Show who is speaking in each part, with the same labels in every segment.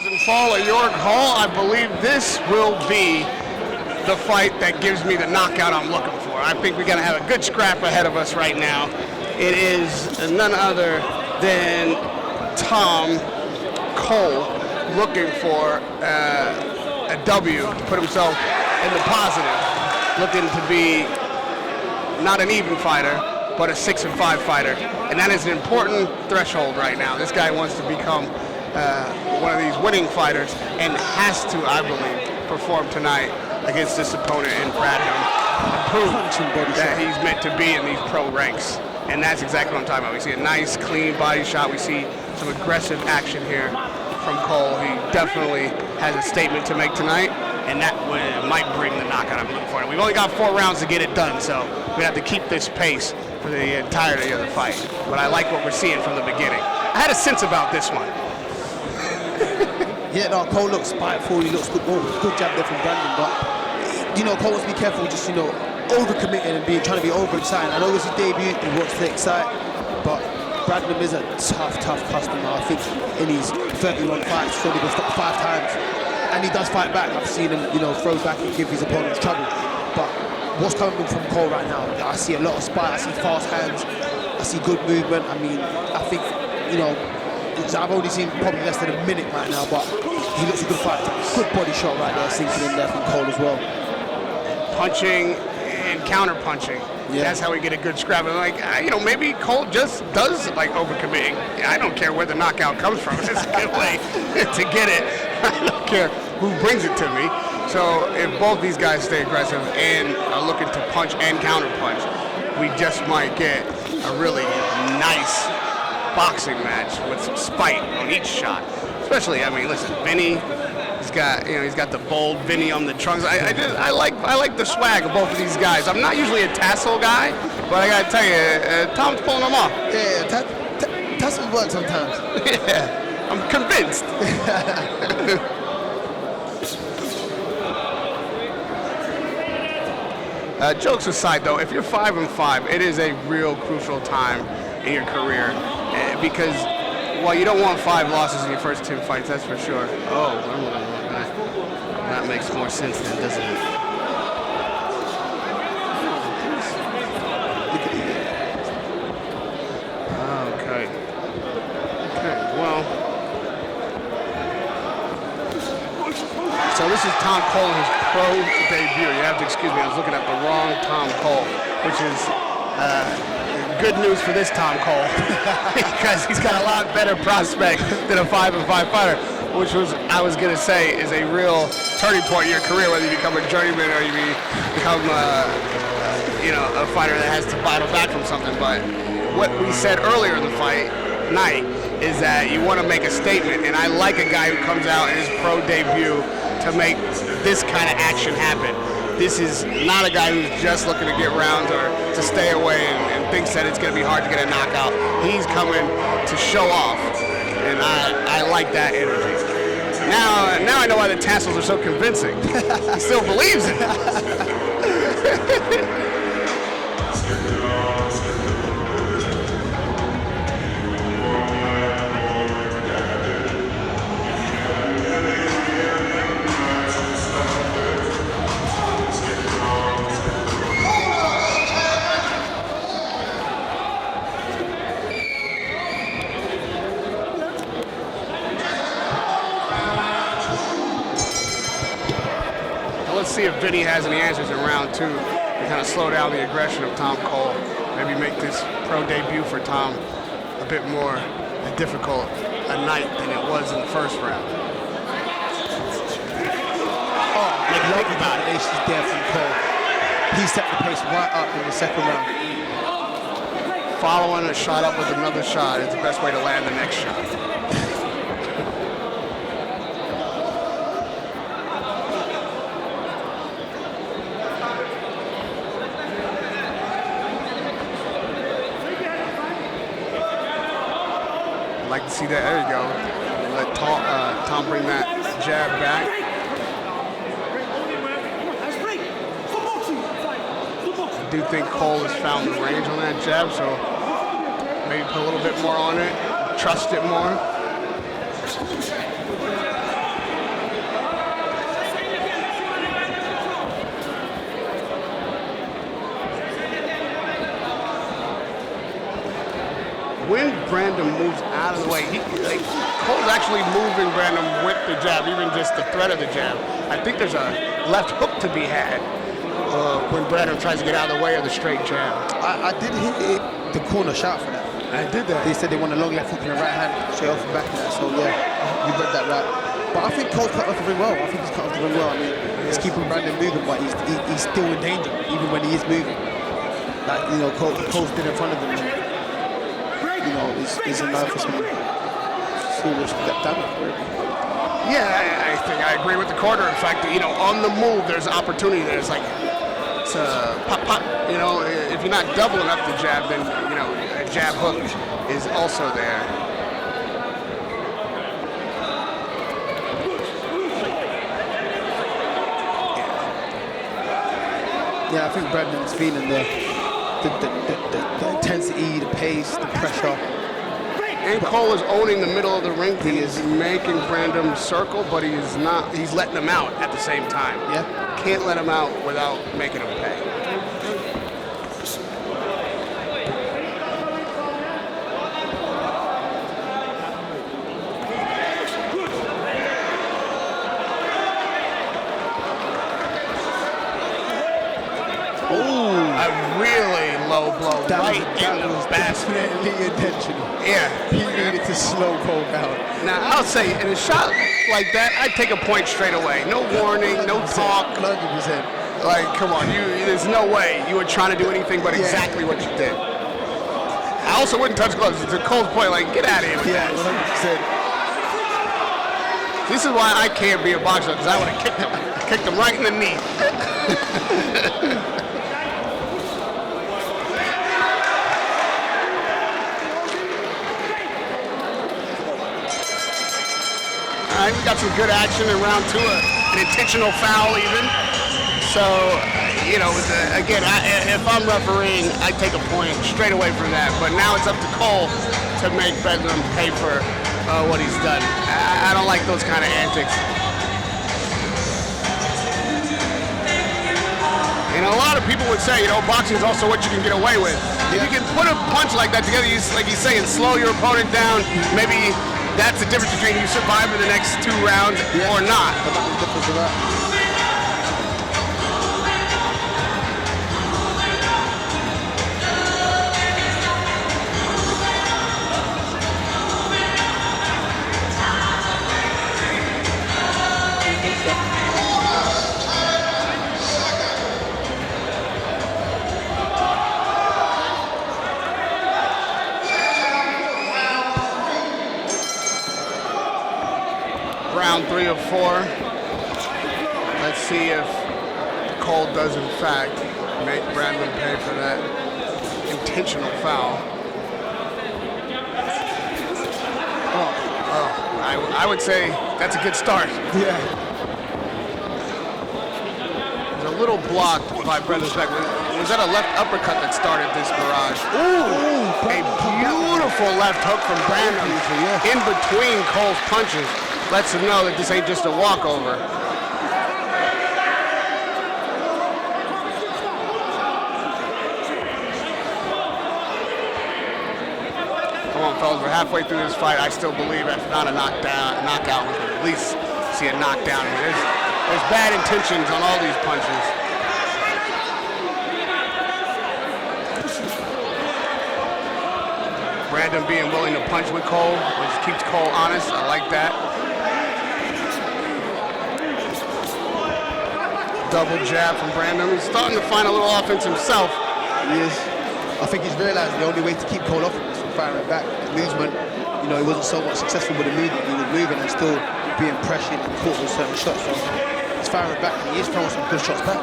Speaker 1: Rise and fall of York Hall. I believe this will be the fight that gives me the knockout I'm looking for. I think we're going to have a good scrap ahead of us right now. It is none other than Tom Cole looking for a W to put himself in the positive, looking to be not an even fighter, but a 6-5 fighter. And that is an important threshold right now. This guy wants to become one of these winning fighters and has to, I believe, perform tonight against this opponent in Bradnum and prove that he's meant to be in these pro ranks. And that's exactly what I'm talking about. We see a nice, clean body shot. We see some aggressive action here from Cole. He definitely has a statement to make tonight, and that might bring the knockout I'm looking for. And we've only got 4 rounds to get it done, so we have to keep this pace for the entirety of the fight. But I like what we're seeing from the beginning. I had a sense about this one.
Speaker 2: Yeah, no, Cole looks spiteful. He looks good. Oh, good jab there from Bradnum, but you know, Cole wants to be careful, just overcommitting and trying to be overexcited. I know it was his debut. He wants to excite, but Bradnum is a tough customer. I think in his 31 fights, he's only been stopped 5 times, and he does fight back. I've seen him, throw back and give his opponents trouble. But what's coming from Cole right now? I see a lot of spite. I see fast hands. I see good movement. I mean, I think I've only seen probably less than a minute right now, but he looks a good fighter. Good body shot right there, sinking in there from Cole as well.
Speaker 1: Punching and counter punching. Yeah. That's how we get a good scrap. And maybe Cole just does like overcommitting. I don't care where the knockout comes from. It's a good way to get it. I don't care who brings it to me. So if both these guys stay aggressive and are looking to punch and counter punch, we just might get a really nice boxing match with some spite on each shot. Especially, I mean, listen, Vinny. He's got the bold Vinny on the trunks. I like the swag of both of these guys. I'm not usually a tassel guy, but I gotta tell you, Tom's pulling them off.
Speaker 2: Yeah, tassels work sometimes.
Speaker 1: Yeah, I'm convinced. Jokes aside, though, if you're 5-5, it is a real crucial time in your career because, well, you don't want 5 losses in your first 10 fights, that's for sure. Oh. That makes more sense then, doesn't it? Okay, well. So this is Tom Cole in his pro debut. You have to excuse me, I was looking at the wrong Tom Cole, which is good news for this Tom Cole because he's got a lot better prospect than a 5-5 fighter, which I was gonna say is a real turning point in your career, whether you become a journeyman or you become a fighter that has to battle back from something. But what we said earlier in the fight night is that you want to make a statement, and I like a guy who comes out in his pro debut to make this kind of action happen. This is not a guy who's just looking to get rounds or to stay away and thinks that it's going to be hard to get a knockout. He's coming to show off, and I like that energy. Now I know why the tassels are so convincing. He still believes in it. Let's see if Vinny has any answers in round 2 to kind of slow down the aggression of Tom Cole. Maybe make this pro debut for Tom a bit more difficult a night than it was in the first round.
Speaker 2: Love the combinations there from Cole. He set the pace right up in the second round.
Speaker 1: Following a shot up with another shot is the best way to land the next shot. Like to see that. There you go. Let Tom bring that jab back. I do think Cole has found the range on that jab, so maybe put a little bit more on it, trust it more. Bradnum moves out of the way. Cole's actually moving Bradnum with the jab, even just the threat of the jab. I think there's a left hook to be had when Bradnum tries to get out of the way of the straight jab.
Speaker 2: I did hit the corner shot for that.
Speaker 1: I did that.
Speaker 2: They said they want a long left hook and a right hand straight off the back of that. So yeah, you read that right. But I think Cole's cut off the ring well. I think he's cut off the ring well. I mean, he's keeping Bradnum moving, but he's still in danger, even when he is moving. Like, you know, Cole's been in front of him. You know, is enough for some serious damage.
Speaker 1: Yeah, I think I agree with the corner. In fact, you know, on the move, there's opportunity there. It's like, it's a pop, pop. You know, if you're not doubling up the jab, then, you know, a jab hook is also there.
Speaker 2: Yeah, I think Bradnum's feeling the intensity, the pace, the pressure.
Speaker 1: And Cole is owning the middle of the ring. He is making Bradnum circle, but he is not. He's letting him out at the same time.
Speaker 2: Yeah.
Speaker 1: Can't let him out without making him pay. A really low blow right in the basket.
Speaker 2: Definitely intentional.
Speaker 1: Yeah.
Speaker 2: He needed to slow Cole down.
Speaker 1: Now, I'll say, in a shot like that, I'd take a point straight away. No warning, no talk.
Speaker 2: 100%.
Speaker 1: Like, come on, there's no way you were trying to do anything but exactly what you did. I also wouldn't touch gloves. To Cole's point, like, get out of here with that.
Speaker 2: 100%.
Speaker 1: This is why I can't be a boxer, because I would have kicked him right in the knee. All right, we got some good action in round two, an intentional foul even. So, you know, again, if I'm refereeing, I take a point straight away from that. But now it's up to Cole to make Bradnum pay for what he's done. I don't like those kind of antics. And a lot of people would say, you know, boxing is also what you can get away with. If you can put a punch like that together, like he's saying, slow your opponent down, maybe that's the difference between you surviving the next 2 rounds or not. Round 3 of 4. Let's see if Cole does in fact make Bradnum pay for that intentional foul. I would say that's a good start.
Speaker 2: Yeah.
Speaker 1: There's a little blocked by Bradnum's back. Was that a left uppercut that started this barrage?
Speaker 2: Ooh,
Speaker 1: a beautiful left hook from Bradnum in between Cole's punches. Lets him know that this ain't just a walkover. Come on, fellas, we're halfway through this fight. I still believe if not a knockout, we can at least see a knockdown. There's bad intentions on all these punches. Bradnum being willing to punch with Cole, which keeps Cole honest. I like that. Double jab from Bradnum. He's starting to find a little offense himself.
Speaker 2: He is. I think he's realized the only way to keep Cole off him is from firing back. The movement, you know, he wasn't so much successful with the movement. He was moving and still being pressured and caught with certain shots. So he's firing back and he is throwing some good shots back.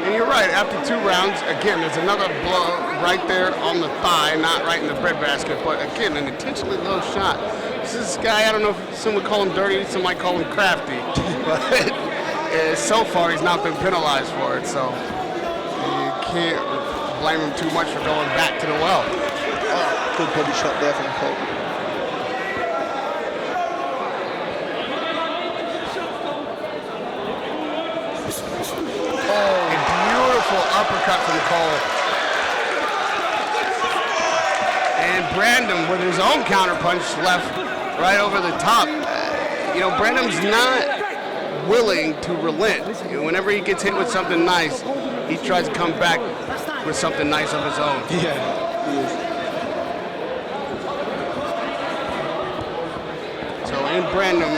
Speaker 1: And you're right, after 2 rounds, again, there's another blow right there on the thigh, not right in the breadbasket, but again, an intentionally low shot. This guy, I don't know if some would call him dirty, some might call him crafty, but so far he's not been penalized for it, so you can't blame him too much for going back to the well.
Speaker 2: Oh, good body shot there from Cole.
Speaker 1: Uppercut from Cole. And And Bradnum, with his own counterpunch left right over the top. You know, Bradnum's not willing to relent. You know, whenever he gets hit with something nice, he tries to come back with something nice of his own.
Speaker 2: Yeah, he is.
Speaker 1: So in Bradnum,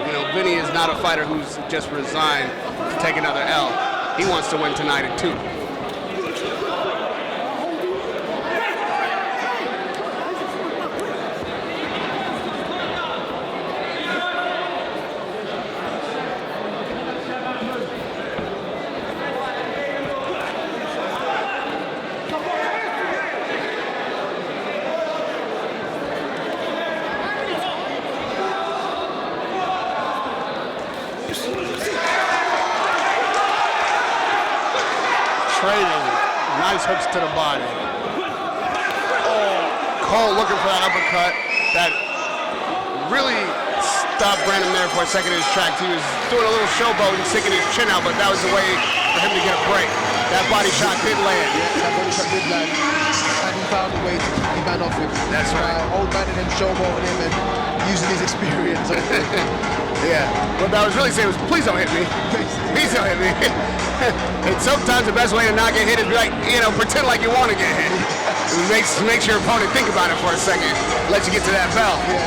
Speaker 1: you know, Vinny is not a fighter who's just resigned to take another L. He wants to win tonight at 2. Trading, nice hooks to the body. Oh, Cole looking for that uppercut that really stopped Bradnum there for a second in his tracks. He was doing a little showboat and sticking his chin out, but that was the way for him to get a break. That body shot did land.
Speaker 2: Yeah, that body shot did land. And he found a way to keep the man off him.
Speaker 1: That's right.
Speaker 2: Old man and him showboating him and using his experience.
Speaker 1: Yeah, what I was really saying was, please don't hit me. Please don't hit me. And sometimes the best way to not get hit is be like, you know, pretend like you want to get hit. It makes your opponent think about it for a second, let you get to that bell.
Speaker 2: Yeah.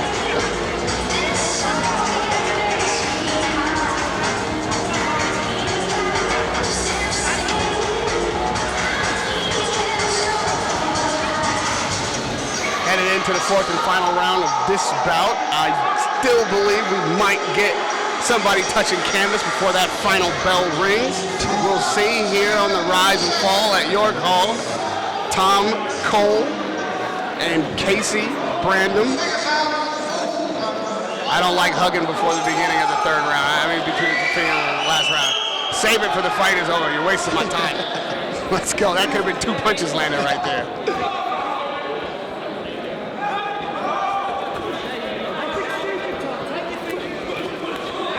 Speaker 1: Headed into the 4th and final round of this bout, I still believe we might get somebody touching canvas before that final bell rings. We'll see here on the rise and fall at York Hall. Tom Cole and Kasey Bradnum. I don't like hugging before the beginning of the 3rd round. I mean, between the beginning of the last round. Save it for the fight is over. You're wasting my time. Let's go. That could have been 2 punches landed right there.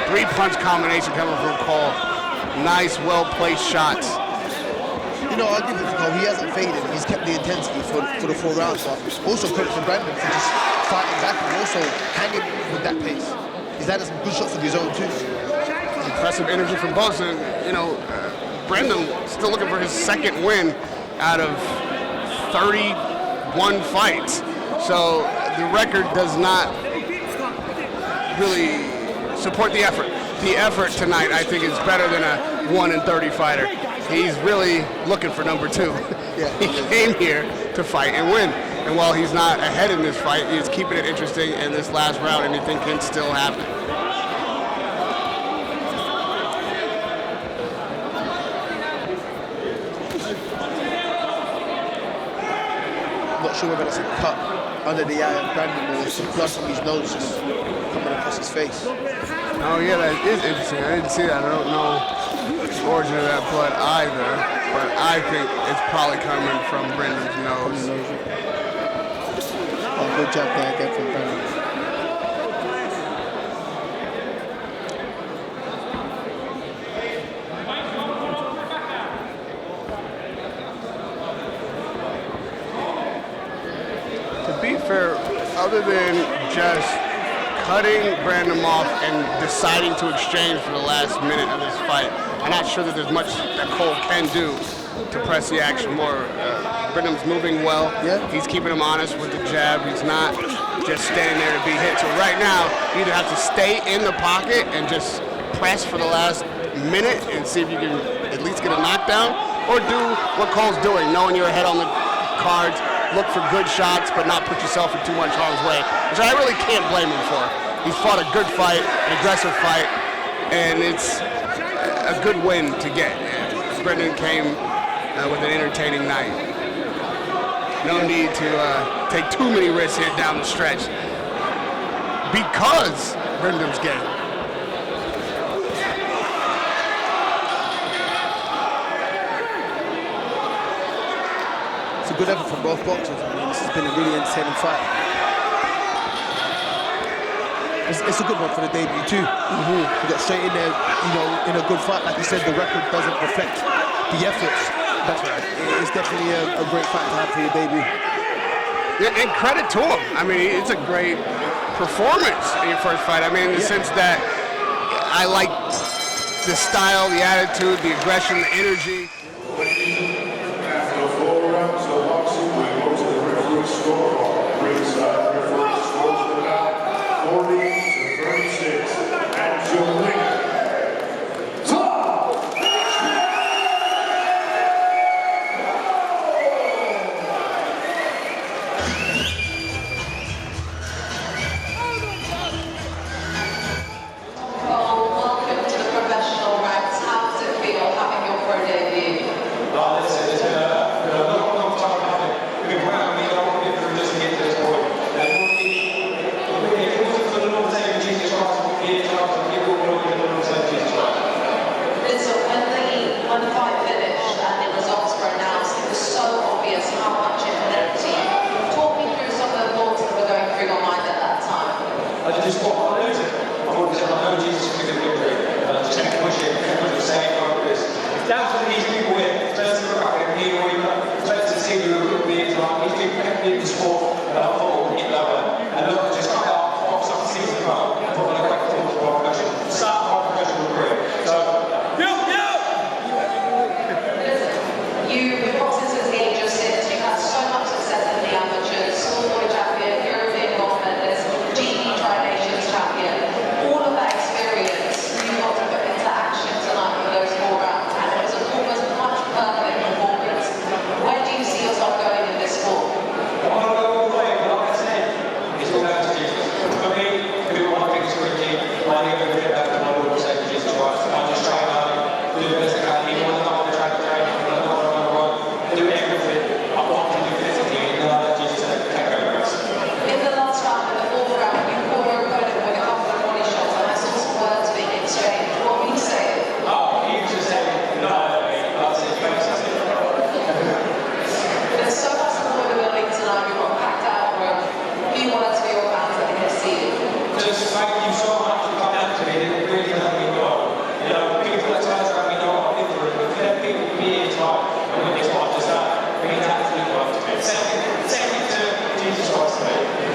Speaker 1: 3-punch combination coming from Cole. Nice, well-placed shots.
Speaker 2: You know, I'll give it to Cole. He hasn't faded. He's kept the intensity for the 4 rounds. But also credit to Bradnum for just fighting back and also hanging with that pace. He's had some good shots of his own too.
Speaker 1: Impressive energy from both. And, you know, Bradnum still looking for his 2nd win out of 31 fights. So the record does not really support the effort. The effort tonight, I think, is better than a 1-30 fighter. He's really looking for number 2.
Speaker 2: Yeah.
Speaker 1: He came here to fight and win. And while he's not ahead in this fight, he's keeping it interesting in this last round. Anything can still happen.
Speaker 2: Not sure whether that's a cut under the eye of Bradnum or some blood from his nose just coming across his face.
Speaker 1: Oh yeah, that is interesting. I didn't see that. I don't know the origin of that blood either, but I think it's probably coming from Brendan's nose.
Speaker 2: Oh, good job there again from Bradnum.
Speaker 1: To be fair, other than just cutting Bradnum off and deciding to exchange for the last minute of this fight, I'm not sure that there's much that Cole can do to press the action more. Bradnum's moving well.
Speaker 2: Yeah.
Speaker 1: He's keeping him honest with the jab. He's not just standing there to be hit. So right now, you either have to stay in the pocket and just press for the last minute and see if you can at least get a knockdown, or do what Cole's doing, knowing you're ahead on the cards, look for good shots, but not put yourself in too much harm's way, which I really can't blame him for. He's fought a good fight, an aggressive fight, and it's a good win to get. Brendan came with an entertaining night. No need to take too many risks here down the stretch because Brendan's game.
Speaker 2: It's a good effort from both boxers. I mean, this has been a really entertaining fight. It's a good one for the debut too. We got straight in there, you know, in a good fight. Like you said, the record doesn't reflect the efforts. That's right. It's definitely a great fight to have for your debut.
Speaker 1: Yeah, and credit to him. I mean, it's a great performance in your first fight. I mean, in the sense that I like the style, the attitude, the aggression, the energy.
Speaker 3: After the 4 rounds of boxing, we go to the referee scorecard. Ringside referee scores the bout 40-36. And your winner,
Speaker 4: Second to Jesus Christ, mate.